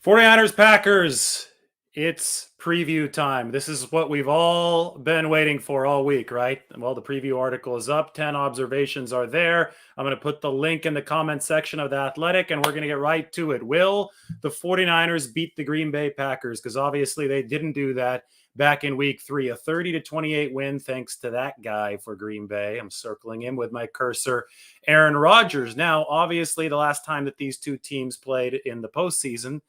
49ers Packers. It's preview time. This is what we've all been waiting for all week, right? Well, the preview article is up. 10 observations are there. I'm going to put the link in the comment section of The Athletic, and we're going to get right to it. Will the 49ers beat the Green Bay Packers? Because obviously they didn't do that back in week 3. A 30-28 win thanks to that guy for Green Bay. I'm circling him with my cursor, Aaron Rodgers. Now, obviously, the last time that these two teams played in the postseason,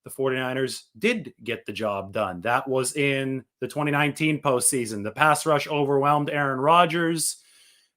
the 49ers did get the job done. That was in the 2019 postseason. The pass rush overwhelmed Aaron Rodgers.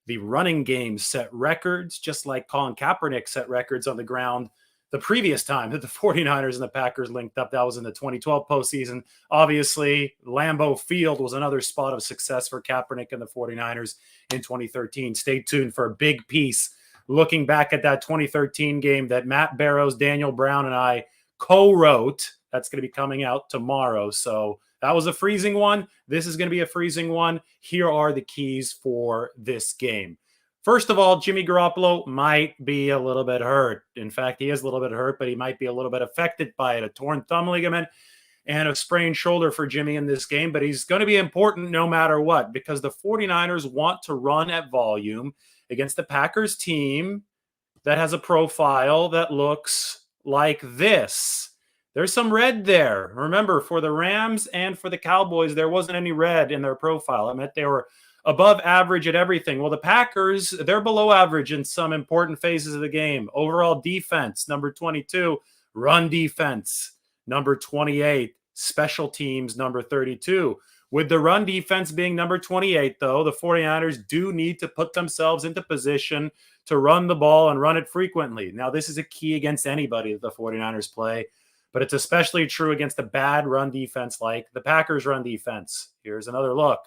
The running game set records, just like Colin Kaepernick set records on the ground the previous time that the 49ers and the Packers linked up. That was in the 2012 postseason. Obviously, Lambeau Field was another spot of success for Kaepernick and the 49ers in 2013. Stay tuned for a big piece looking back at that 2013 game that Matt Barrows, Daniel Brown, and I co-wrote. That's going to be coming out tomorrow. So that was a freezing one. This is going to be a freezing one. Here are the keys for this game. First of all, Jimmy Garoppolo might be a little bit hurt. In fact, he is a little bit hurt, but he might be a little bit affected by it. A torn thumb ligament and a sprained shoulder for Jimmy in this game, but he's going to be important no matter what, because the 49ers want to run at volume against the Packers team that has a profile that looks like this. There's some red there. Remember, for the Rams and for the Cowboys, there wasn't any red in their profile. I meant they were above average at everything. Well, the Packers, they're below average in some important phases of the game. Overall defense, number 22. Run defense, number 28. Special teams, number 32. With the run defense being number 28, though, the 49ers do need to put themselves into position to run the ball and run it frequently. Now, this is a key against anybody that the 49ers play, but it's especially true against a bad run defense like the Packers run defense. Here's another look.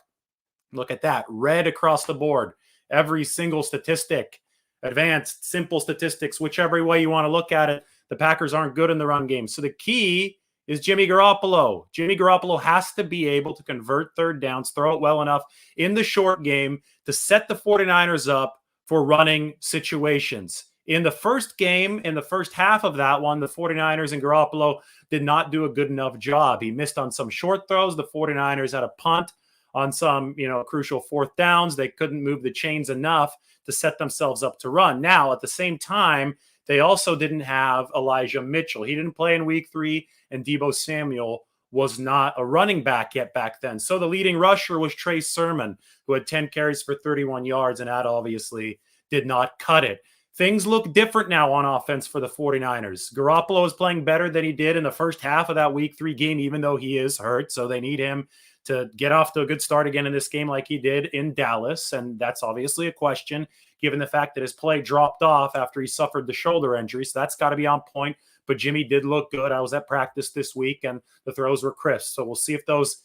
Look at that. Red across the board. Every single statistic, advanced, simple statistics, whichever way you want to look at it, the Packers aren't good in the run game. So the key is Jimmy Garoppolo. Jimmy Garoppolo has to be able to convert third downs, throw it well enough in the short game to set the 49ers up for running situations. In the first game, in the first half of that one, the 49ers and Garoppolo did not do a good enough job. He missed on some short throws. The 49ers had a punt on some, crucial fourth downs. They couldn't move the chains enough to set themselves up to run. Now, at the same time, they also didn't have Elijah Mitchell. He didn't play in week 3, and Deebo Samuel was not a running back yet back then. So the leading rusher was Trey Sermon, who had 10 carries for 31 yards, and that obviously did not cut it. Things look different now on offense for the 49ers. Garoppolo is playing better than he did in the first half of that week 3 game, even though he is hurt. So they need him to get off to a good start again in this game like he did in Dallas. And that's obviously a question, given the fact that his play dropped off after he suffered the shoulder injury. So that's got to be on point. But Jimmy did look good. I was at practice this week, and the throws were crisp. So we'll see if those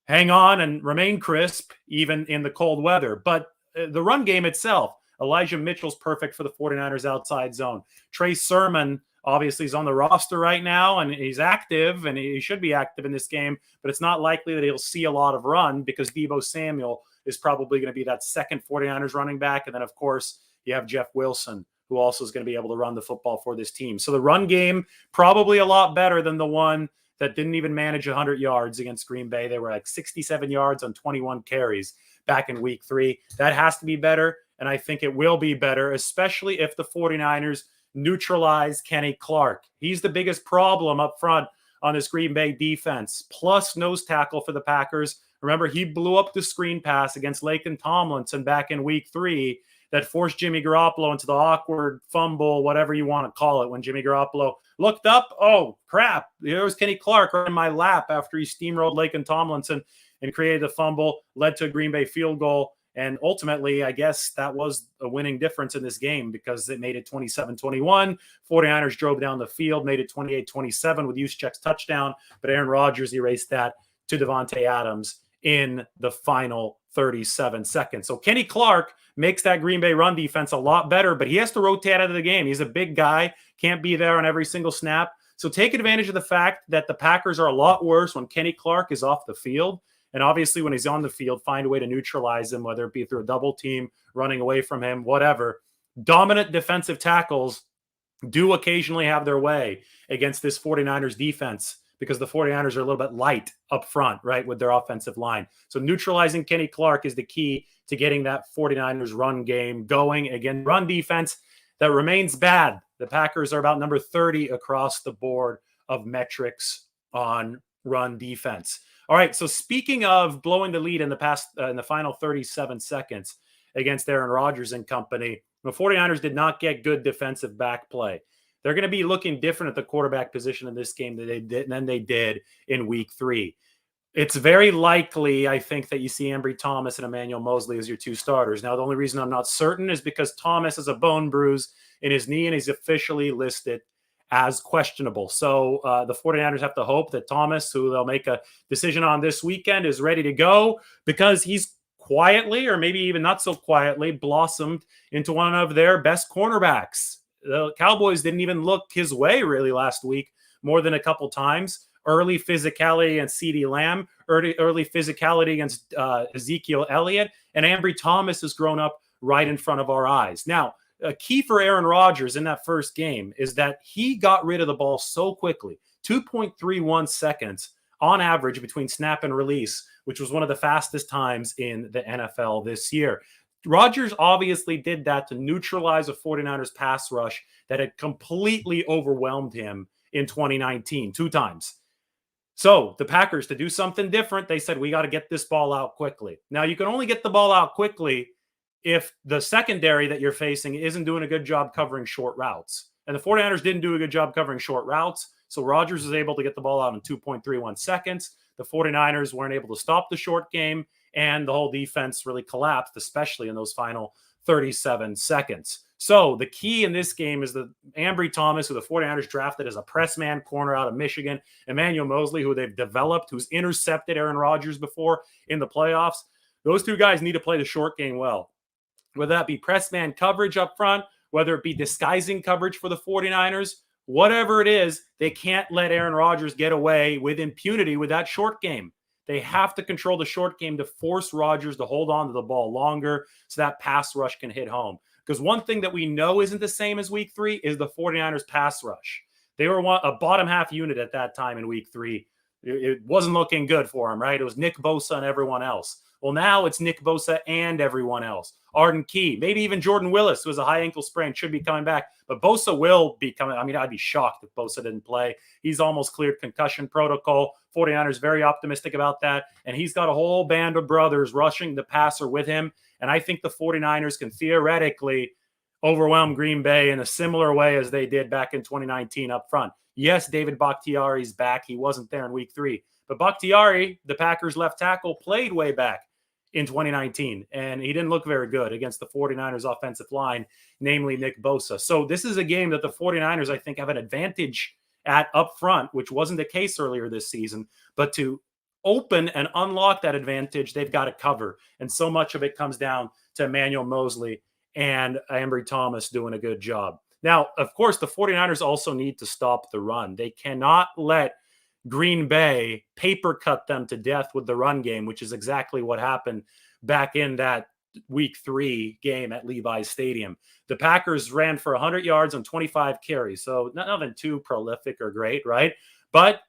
hang on and remain crisp, even in the cold weather. But the run game itself, Elijah Mitchell's perfect for the 49ers outside zone. Trey Sermon, obviously, is on the roster right now, and he's active, and he should be active in this game. But it's not likely that he'll see a lot of run because Deebo Samuel is probably going to be that second 49ers running back. And then, of course, you have Jeff Wilson, who also is going to be able to run the football for this team. So the run game, probably a lot better than the one that didn't even manage 100 yards against Green Bay. They were like 67 yards on 21 carries back in week 3. That has to be better, and I think it will be better, especially if the 49ers neutralize Kenny Clark. He's the biggest problem up front on this Green Bay defense, plus nose tackle for the Packers. Remember, he blew up the screen pass against Laken Tomlinson back in week 3 that forced Jimmy Garoppolo into the awkward fumble, whatever you want to call it, when Jimmy Garoppolo looked up. Oh, crap. There was Kenny Clark right in my lap after he steamrolled Laken Tomlinson and created a fumble, led to a Green Bay field goal. And ultimately, I guess that was a winning difference in this game because it made it 27-21. 49ers drove down the field, made it 28-27 with Juszczyk's touchdown. But Aaron Rodgers erased that to Devontae Adams in the final 37 seconds. So Kenny Clark makes that Green Bay run defense a lot better, but he has to rotate out of the game. He's a big guy, can't be there on every single snap. So take advantage of the fact that the Packers are a lot worse when Kenny Clark is off the field. And obviously, when he's on the field, find a way to neutralize him, whether it be through a double team, running away from him, whatever. Dominant defensive tackles do occasionally have their way against this 49ers defense because the 49ers are a little bit light up front, right, with their offensive line. So neutralizing Kenny Clark is the key to getting that 49ers run game going. Again, run defense that remains bad. The Packers are about number 30 across the board of metrics on run defense. All right, so speaking of blowing the lead in the final 37 seconds against Aaron Rodgers and company, the 49ers did not get good defensive back play. They're going to be looking different at the quarterback position in this game than they did in week 3. It's very likely, I think, that you see Ambry Thomas and Emmanuel Moseley as your two starters. Now, the only reason I'm not certain is because Thomas has a bone bruise in his knee and he's officially listed as questionable. So the 49ers have to hope that Thomas, who they'll make a decision on this weekend, is ready to go because he's quietly, or maybe even not so quietly, blossomed into one of their best cornerbacks. The Cowboys didn't even look his way really last week more than a couple times. Early physicality against CeeDee Lamb, early physicality against Ezekiel Elliott, and Ambry Thomas has grown up right in front of our eyes. Now, a key for Aaron Rodgers in that first game is that he got rid of the ball so quickly, 2.31 seconds on average between snap and release, which was one of the fastest times in the NFL this year. Rodgers obviously did that to neutralize a 49ers pass rush that had completely overwhelmed him in 2019, 2 times. So the Packers, to do something different, they said, we got to get this ball out quickly. Now, you can only get the ball out quickly if the secondary that you're facing isn't doing a good job covering short routes. And the 49ers didn't do a good job covering short routes. So Rodgers was able to get the ball out in 2.31 seconds. The 49ers weren't able to stop the short game, and the whole defense really collapsed, especially in those final 37 seconds. So the key in this game is that Ambry Thomas, who the 49ers drafted as a press man corner out of Michigan, Emmanuel Moseley, who they've developed, who's intercepted Aaron Rodgers before in the playoffs. Those 2 guys need to play the short game well, whether that be press man coverage up front, whether it be disguising coverage for the 49ers, whatever it is, they can't let Aaron Rodgers get away with impunity with that short game. They have to control the short game to force Rodgers to hold on to the ball longer so that pass rush can hit home. Because one thing that we know isn't the same as week 3 is the 49ers pass rush. They were a bottom half unit at that time in week 3. It wasn't looking good for them, right? It was Nick Bosa and everyone else. Well, now it's Nick Bosa and everyone else. Arden Key, maybe even Jordan Willis, who has a high ankle sprain, should be coming back. But Bosa will be coming. I mean, I'd be shocked if Bosa didn't play. He's almost cleared concussion protocol. 49ers very optimistic about that. And he's got a whole band of brothers rushing the passer with him. And I think the 49ers can theoretically overwhelm Green Bay in a similar way as they did back in 2019 up front. Yes, David Bakhtiari's back. He wasn't there in week 3. But Bakhtiari, the Packers left tackle, played way back in 2019, and he didn't look very good against the 49ers offensive line, namely Nick Bosa. So this is a game that the 49ers, I think, have an advantage at up front, which wasn't the case earlier this season. But to open and unlock that advantage, they've got to cover. And so much of it comes down to Emmanuel Moseley and Ambry Thomas doing a good job. Now, of course, the 49ers also need to stop the run. They cannot let Green Bay paper cut them to death with the run game, which is exactly what happened back in that week 3 game at Levi's Stadium. The Packers ran for 100 yards on 25 carries, so nothing too prolific or great, right? But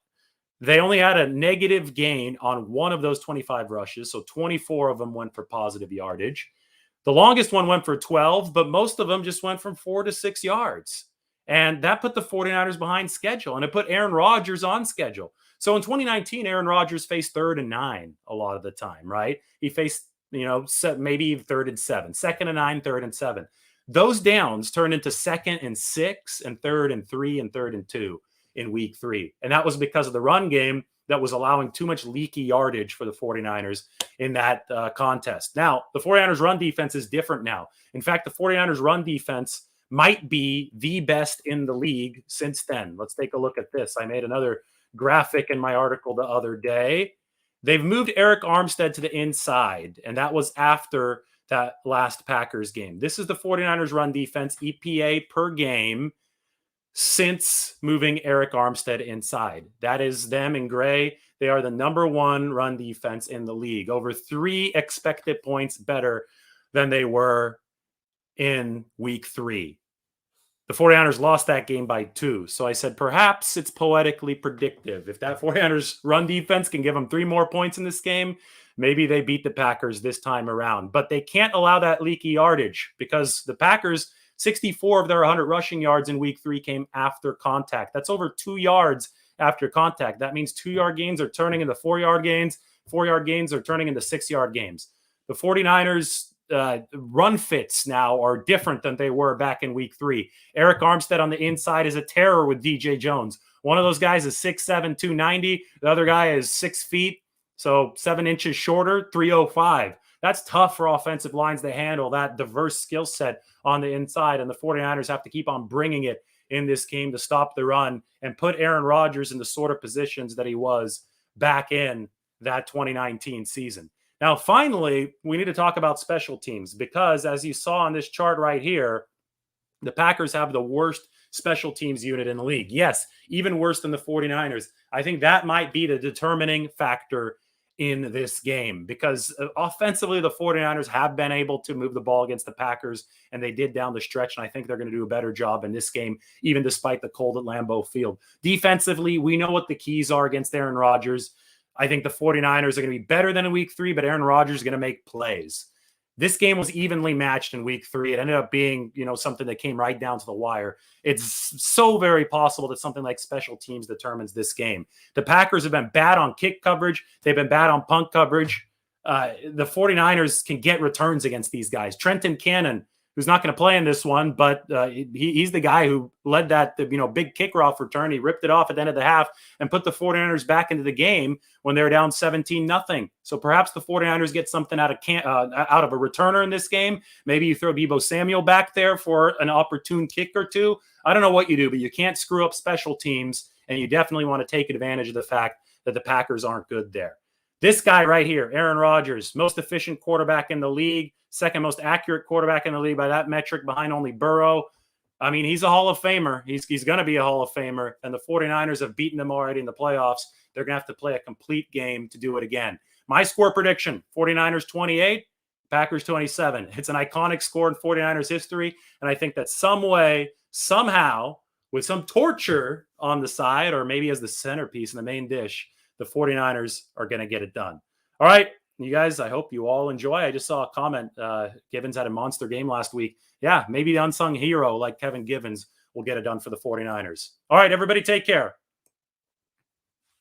they only had a negative gain on one of those 25 rushes, so 24 of them went for positive yardage. The longest one went for 12, but most of them just went from 4 to 6 yards. And that put the 49ers behind schedule, and it put Aaron Rodgers on schedule. So in 2019, Aaron Rodgers faced 3rd and 9 a lot of the time, right? He faced, maybe 3rd and 7, 2nd and 9, 3rd and 7. Those downs turned into 2nd and 6 and 3rd and 3 and 3rd and 2 in week 3. And that was because of the run game that was allowing too much leaky yardage for the 49ers in that contest. Now, the 49ers run defense is different now. In fact, the 49ers run defense might be the best in the league since then. Let's take a look at this. I made another graphic in my article the other day. They've moved Eric Armstead to the inside, and that was after that last Packers game. This is the 49ers run defense EPA per game since moving Eric Armstead inside. That is them in gray. They are the number 1 run defense in the league, over 3 expected points better than they were in week 3. The 49ers lost that game by 2. So I said, perhaps it's poetically predictive. If that 49ers run defense can give them 3 more points in this game, maybe they beat the Packers this time around. But they can't allow that leaky yardage because the Packers, 64 of their 100 rushing yards in week 3 came after contact. That's over 2 yards after contact. That means 2-yard gains are turning into 4-yard gains. 4-yard gains are turning into 6-yard gains. The 49ers run fits now are different than they were back in week 3. Eric Armstead on the inside is a terror with DJ Jones. One of those guys is 6'7", 290. The other guy is 6 feet, so 7 inches shorter, 305. That's tough for offensive lines to handle that diverse skill set on the inside, and the 49ers have to keep on bringing it in this game to stop the run and put Aaron Rodgers in the sort of positions that he was back in that 2019 season. Now, finally, we need to talk about special teams because, as you saw on this chart right here, the Packers have the worst special teams unit in the league. Yes, even worse than the 49ers. I think that might be the determining factor in this game because offensively, the 49ers have been able to move the ball against the Packers, and they did down the stretch, and I think they're going to do a better job in this game, even despite the cold at Lambeau Field. Defensively, we know what the keys are against Aaron Rodgers. I think the 49ers are going to be better than in week 3, but Aaron Rodgers is going to make plays. This game was evenly matched in week 3. It ended up being, something that came right down to the wire. It's so very possible that something like special teams determines this game. The Packers have been bad on kick coverage. They've been bad on punt coverage. The 49ers can get returns against these guys. Trenton Cannon, who's not going to play in this one, but he's the guy who led that big kickoff return. He ripped it off at the end of the half and put the 49ers back into the game when they were down 17-0. So perhaps the 49ers get something out of a returner in this game. Maybe you throw Deebo Samuel back there for an opportune kick or two. I don't know what you do, but you can't screw up special teams, and you definitely want to take advantage of the fact that the Packers aren't good there. This guy right here, Aaron Rodgers, most efficient quarterback in the league, second most accurate quarterback in the league by that metric behind only Burrow. I mean, he's a Hall of Famer. He's going to be a Hall of Famer, and the 49ers have beaten them already in the playoffs. They're going to have to play a complete game to do it again. My score prediction, 49ers 28, Packers 27. It's an iconic score in 49ers history, and I think that some way, somehow, with some torture on the side or maybe as the centerpiece in the main dish, the 49ers are going to get it done. All right, you guys, I hope you all enjoy. I just saw a comment. Givens had a monster game last week. Yeah, maybe the unsung hero like Kevin Givens will get it done for the 49ers. All right, everybody, take care.